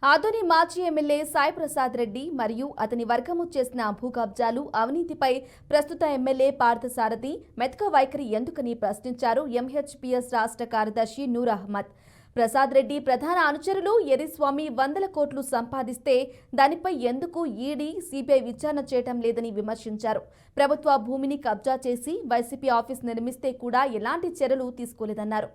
ఆదోని మాజీ ఎమ్మెల్యే సాయి ప్రసాద్ రెడ్డి మరియు అతని వర్గము చేసిన భూ కబ్జాలు అవినీతిపై ప్రస్తుత ఎమ్మెల్యే పార్థసారథి మెతక వైఖరి ఎందుకని ప్రశ్నించారు ఎంహెచ్పిఎస్ రాష్ట్ర కార్యదర్శి నూర్ అహ్మద్. ప్రసాద్ రెడ్డి ప్రధాన అనుచరులు ఎరిస్వామి వందల కోట్లు సంపాదిస్తే దానిపై ఎందుకు ఈడీ సిబిఐ విచారణ చేయటం లేదని విమర్శించారు. ప్రభుత్వ భూమిని కబ్జా చేసి వైసీపీ ఆఫీస్ నిర్మిస్తే కూడా ఎలాంటి చర్యలు తీసుకోలేదన్నారు.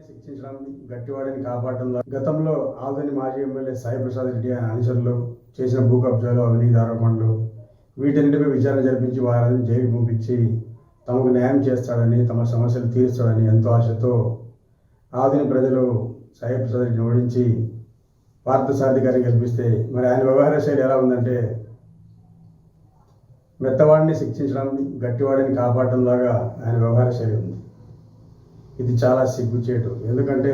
శిక్షించడం, గట్టివాడిని కాపాడడంలో గతంలో ఆదోని మాజీ ఎమ్మెల్యే సాయి ప్రసాద్ రెడ్డి ఆయన అనుచరులు చేసిన భూ కబ్జాలు, అవినీతి ఆరోపణలు వీటన్నిటిపై విచారణ జరిపించి వారిని జైలుకు పంపించి తమకు న్యాయం చేస్తాడని, తమ సమస్యలు తీరుస్తాడని ఎంతో ఆశతో ఆదోని ప్రజలు సాయి ప్రసాద్ రెడ్డిని ఓడించి పార్థసారథి గారిని గెలిపిస్తే మరి ఆయన వ్యవహార శైలి ఎలా ఉందంటే మెత్తవాడిని శిక్షించడం, గట్టివాడిని కాపాడడం లాగా ఆయన వ్యవహార శైలి ఉంది. ఇది చాలా సిగ్గుచేటు. ఎందుకంటే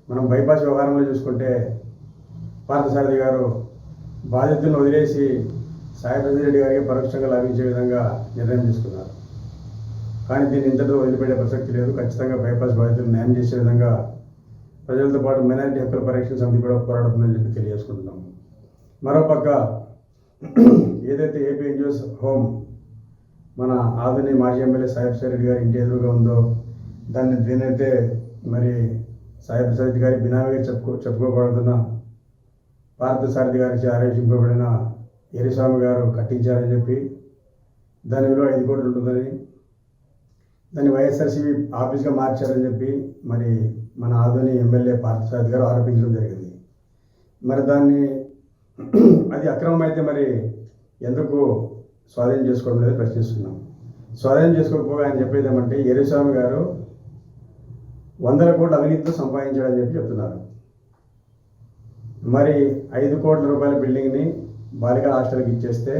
మనం బైపాస్ వ్యవహారంలో చూసుకుంటే పార్థసారథి గారు బాధ్యతలను వదిలేసి సాయి ప్రసాద్ రెడ్డి గారికి పరోక్షంగా లాభించే విధంగా నిర్ణయం తీసుకున్నారు. కానీ దీన్ని ఇంతటితో వదిలిపెట్టే ప్రసక్తి లేదు. ఖచ్చితంగా బైపాస్ బాధ్యతలు న్యాయం చేసే విధంగా ప్రజలతో పాటు మైనారిటీ హక్కుల పరిరక్షణ సమితి కూడా పోరాడుతుందని చెప్పి తెలియజేసుకుంటున్నాము. మరోపక్క ఏదైతే ఏపీ ఎన్జిఓస్ హోమ్ మన ఆదోని మాజీ ఎమ్మెల్యే సాయి ప్రసాద్ రెడ్డి గారి ఇంటి ఎదురుగా ఉందో దీనైతే మరి సాయి ప్రసాద్ గారి బినామీగా చెప్పుకోబడుతున్న పార్థసారథి గారికి ఆరోపింపబడిన ఎరిస్వామి గారు కట్టించారని చెప్పి దాని విలువ 5 కోట్లు ఉంటుందని, దాన్ని వైఎస్ఆర్సీపీ ఆఫీస్గా మార్చారని చెప్పి మరి మన ఆదోని ఎమ్మెల్యే పార్థసారథి గారు ఆరోపించడం జరిగింది. మరి దాన్ని అది అక్రమం అయితే మరి ఎందుకు స్వాధీనం చేసుకోవడం అనేది ప్రశ్నిస్తున్నాం. స్వాధీనం చేసుకోకపోగా ఆయన చెప్పేది ఏమంటే ఎరిస్వామి గారు 100 కోట్ల అవినీతితో సంపాదించాడని చెప్పి చెప్తున్నారు. మరి 5 కోట్ల రూపాయల బిల్డింగ్ని బాలికల హాస్టల్కి ఇచ్చేస్తే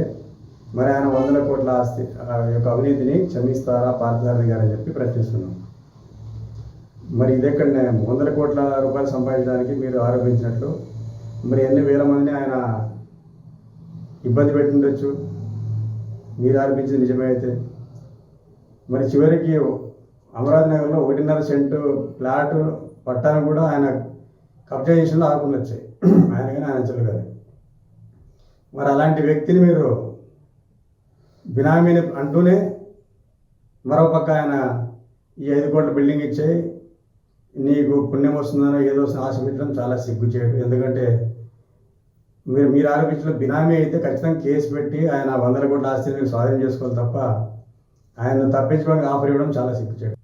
మరి ఆయన 100 కోట్ల ఆస్తి యొక్క అవినీతిని క్షమిస్తారా పార్థసారథి గారు అని చెప్పి ప్రశ్నిస్తున్నాం. మరి ఇదెక్కడ న్యాయం? 100 కోట్ల రూపాయలు సంపాదించడానికి మీరు ఆరోపించినట్లు మరి ఎన్ని వేల మందిని ఆయన ఇబ్బంది పెట్టుండొచ్చు మీరు ఆరోపించింది నిజమే అయితే. మరి చివరికి అమరావతి నగర్లో 1.5 సెంటు ఫ్లాట్ పట్టాను కూడా ఆయన కబ్జా చేసిన ఆకుండా వచ్చాయి, ఆయన కానీ ఆయన చెల్లు కానీ. మరి అలాంటి వ్యక్తిని మీరు బినామీని అంటూనే మరోపక్క ఆయన ఈ 5 కోట్ల బిల్డింగ్ ఇచ్చే నీకు పుణ్యం వస్తుందనో ఏదో ఆశ పెట్టడం చాలా సిగ్గుచేయడం. ఎందుకంటే మీరు ఆరోపించిన బినామీ అయితే ఖచ్చితంగా కేసు పెట్టి ఆయన 100 కోట్ల ఆస్తిని స్వాధీనం చేసుకోవాలి తప్ప ఆయన తప్పించుకోవడానికి ఆఫర్ ఇవ్వడం చాలా సిగ్గుచేయడం.